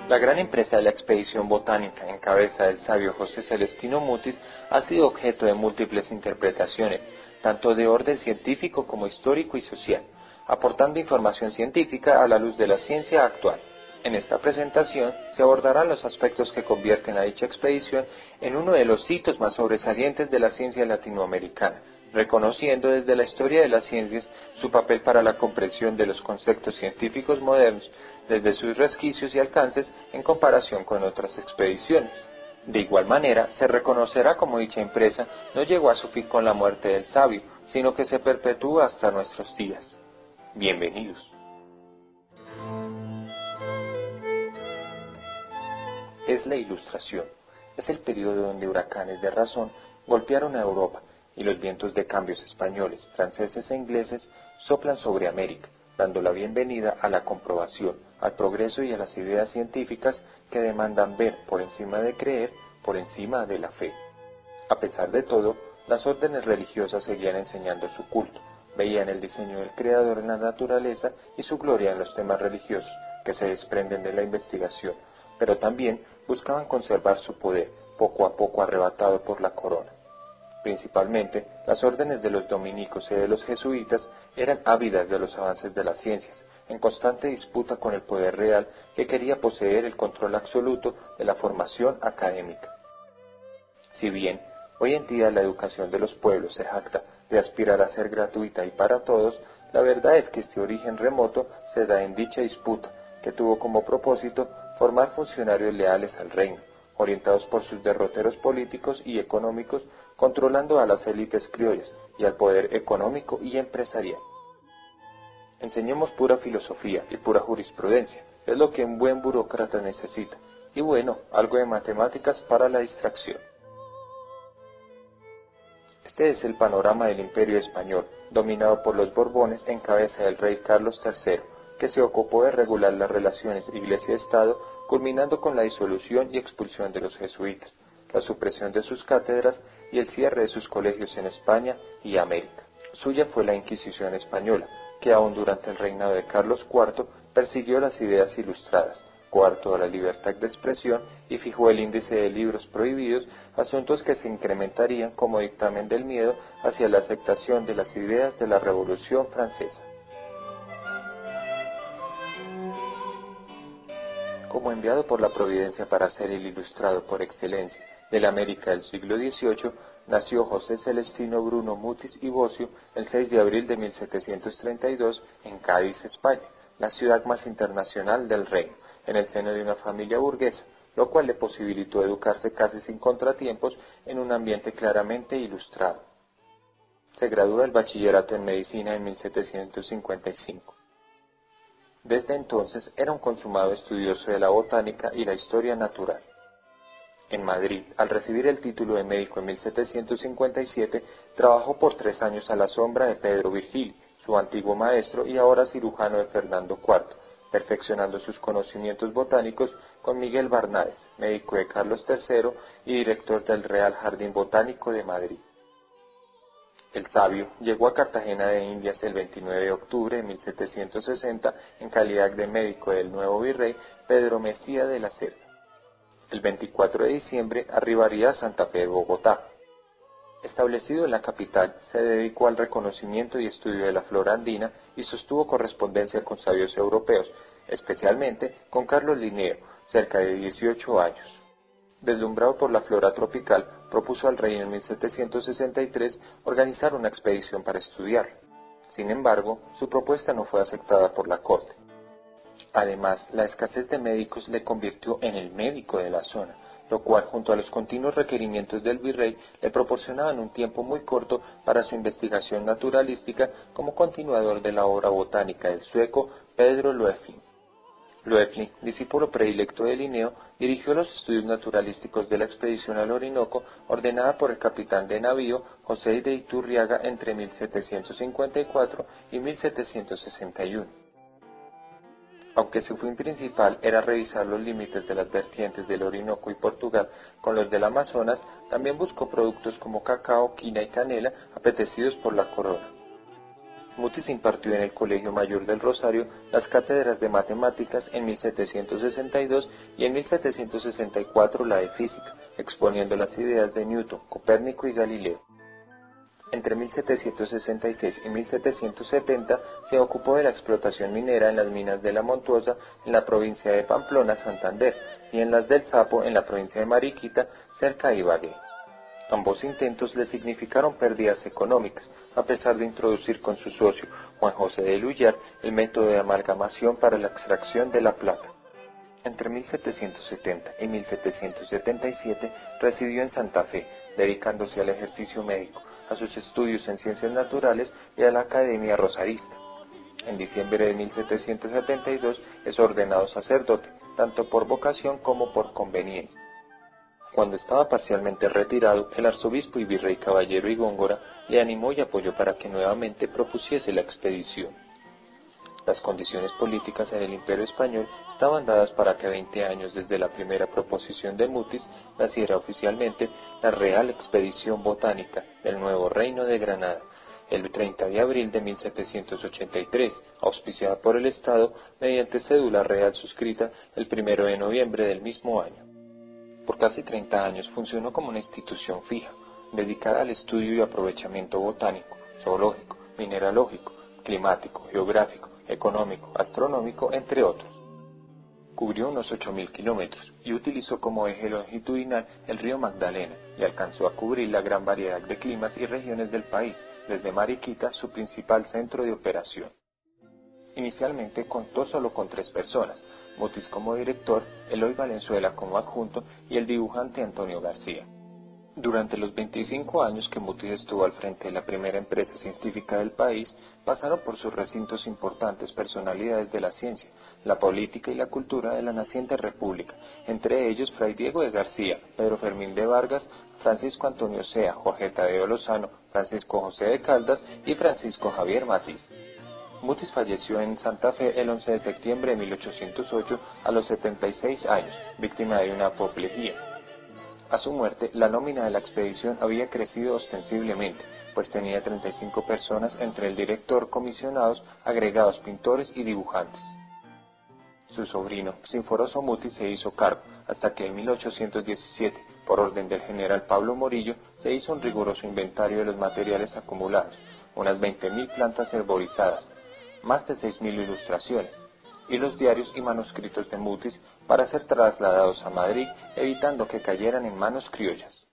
La gran empresa de la expedición botánica en cabeza del sabio José Celestino Mutis ha sido objeto de múltiples interpretaciones, tanto de orden científico como histórico y social, aportando información científica a la luz de la ciencia actual. En esta presentación se abordarán los aspectos que convierten a dicha expedición en uno de los hitos más sobresalientes de la ciencia latinoamericana, reconociendo desde la historia de las ciencias su papel para la comprensión de los conceptos científicos modernos, desde sus resquicios y alcances en comparación con otras expediciones. De igual manera, se reconocerá como dicha empresa no llegó a su fin con la muerte del sabio, sino que se perpetúa hasta nuestros días. Bienvenidos. Es la Ilustración. Es el periodo donde huracanes de razón golpearon a Europa y los vientos de cambios españoles, franceses e ingleses soplan sobre América, dando la bienvenida a la comprobación, al progreso y a las ideas científicas que demandan ver por encima de creer, por encima de la fe. A pesar de todo, las órdenes religiosas seguían enseñando su culto, veían el diseño del Creador en la naturaleza y su gloria en los temas religiosos que se desprenden de la investigación, pero también buscaban conservar su poder, poco a poco arrebatado por la corona. Principalmente, las órdenes de los dominicos y de los jesuitas eran ávidas de los avances de las ciencias, en constante disputa con el poder real que quería poseer el control absoluto de la formación académica. Si bien, hoy en día la educación de los pueblos se jacta de aspirar a ser gratuita y para todos, la verdad es que este origen remoto se da en dicha disputa, que tuvo como propósito formar funcionarios leales al reino, orientados por sus derroteros políticos y económicos, controlando a las élites criollas y al poder económico y empresarial. Enseñemos pura filosofía y pura jurisprudencia, es lo que un buen burócrata necesita, y bueno, algo de matemáticas para la distracción. Este es el panorama del Imperio Español, dominado por los Borbones en cabeza del rey Carlos III, que se ocupó de regular las relaciones Iglesia-Estado, culminando con la disolución y expulsión de los jesuitas, la supresión de sus cátedras y el cierre de sus colegios en España y América. Suya fue la Inquisición española, que aún durante el reinado de Carlos IV persiguió las ideas ilustradas, coartó la libertad de expresión y fijó el índice de libros prohibidos, asuntos que se incrementarían como dictamen del miedo hacia la aceptación de las ideas de la Revolución Francesa. Como enviado por la Providencia para ser el ilustrado por excelencia de la América del siglo XVIII, nació José Celestino Bruno Mutis y Bocio el 6 de abril de 1732 en Cádiz, España, la ciudad más internacional del reino, en el seno de una familia burguesa, lo cual le posibilitó educarse casi sin contratiempos en un ambiente claramente ilustrado. Se gradúa del bachillerato en medicina en 1755. Desde entonces era un consumado estudioso de la botánica y la historia natural. En Madrid, al recibir el título de médico en 1757, trabajó por 3 años a la sombra de Pedro Virgili, su antiguo maestro y ahora cirujano de Fernando IV, perfeccionando sus conocimientos botánicos con Miguel Barnáez, médico de Carlos III y director del Real Jardín Botánico de Madrid. El sabio llegó a Cartagena de Indias el 29 de octubre de 1760 en calidad de médico del nuevo virrey Pedro Mejía de la Cerda. El 24 de diciembre arribaría a Santa Fe de Bogotá. Establecido en la capital, se dedicó al reconocimiento y estudio de la flora andina y sostuvo correspondencia con sabios europeos, especialmente con Carlos Linneo, cerca de 18 años. Deslumbrado por la flora tropical, propuso al rey en 1763 organizar una expedición para estudiarla. Sin embargo, su propuesta no fue aceptada por la corte. Además, la escasez de médicos le convirtió en el médico de la zona, lo cual, junto a los continuos requerimientos del virrey, le proporcionaban un tiempo muy corto para su investigación naturalística como continuador de la obra botánica del sueco Pedro Loefling. Loefling, discípulo predilecto de Linneo, dirigió los estudios naturalísticos de la expedición al Orinoco ordenada por el capitán de navío José de Iturriaga entre 1754 y 1761. Aunque su fin principal era revisar los límites de las vertientes del Orinoco y Portugal con los del Amazonas, también buscó productos como cacao, quina y canela apetecidos por la corona. Mutis impartió en el Colegio Mayor del Rosario las cátedras de matemáticas en 1762 y en 1764 la de física, exponiendo las ideas de Newton, Copérnico y Galileo. Entre 1766 y 1770 se ocupó de la explotación minera en las minas de La Montuosa en la provincia de Pamplona, Santander, y en las del Sapo en la provincia de Mariquita, cerca de Ibagué. Ambos intentos le significaron pérdidas económicas, a pesar de introducir con su socio, Juan José de Lullar, el método de amalgamación para la extracción de la plata. Entre 1770 y 1777 residió en Santa Fe, dedicándose al ejercicio médico, a sus estudios en ciencias naturales y a la Academia Rosarista. En diciembre de 1772 es ordenado sacerdote, tanto por vocación como por conveniencia. Cuando estaba parcialmente retirado, el arzobispo y virrey Caballero y Góngora le animó y apoyó para que nuevamente propusiese la expedición. Las condiciones políticas en el Imperio Español estaban dadas para que 20 años desde la primera proposición de Mutis naciera oficialmente la Real Expedición Botánica del Nuevo Reino de Granada, el 30 de abril de 1783, auspiciada por el Estado mediante cédula real suscrita el 1 de noviembre del mismo año. Por casi 30 años funcionó como una institución fija, dedicada al estudio y aprovechamiento botánico, zoológico, mineralógico, climático, geográfico, económico, astronómico, entre otros. Cubrió unos 8.000 kilómetros y utilizó como eje longitudinal el río Magdalena y alcanzó a cubrir la gran variedad de climas y regiones del país, desde Mariquita, su principal centro de operación. Inicialmente contó solo con 3 personas, Mutis como director, Eloy Valenzuela como adjunto y el dibujante Antonio García. Durante los 25 años que Mutis estuvo al frente de la primera empresa científica del país, pasaron por sus recintos importantes personalidades de la ciencia, la política y la cultura de la naciente república, entre ellos Fray Diego de García, Pedro Fermín de Vargas, Francisco Antonio Sea, Jorge Tadeo Lozano, Francisco José de Caldas y Francisco Javier Matiz. Mutis falleció en Santa Fe el 11 de septiembre de 1808 a los 76 años, víctima de una apoplejía. A su muerte, la nómina de la expedición había crecido ostensiblemente, pues tenía 35 personas entre el director, comisionados, agregados pintores y dibujantes. Su sobrino, Sinforoso Mutis, se hizo cargo, hasta que en 1817, por orden del general Pablo Morillo, se hizo un riguroso inventario de los materiales acumulados, unas 20.000 plantas herborizadas, más de 6.000 ilustraciones, y los diarios y manuscritos de Mutis para ser trasladados a Madrid, evitando que cayeran en manos criollas.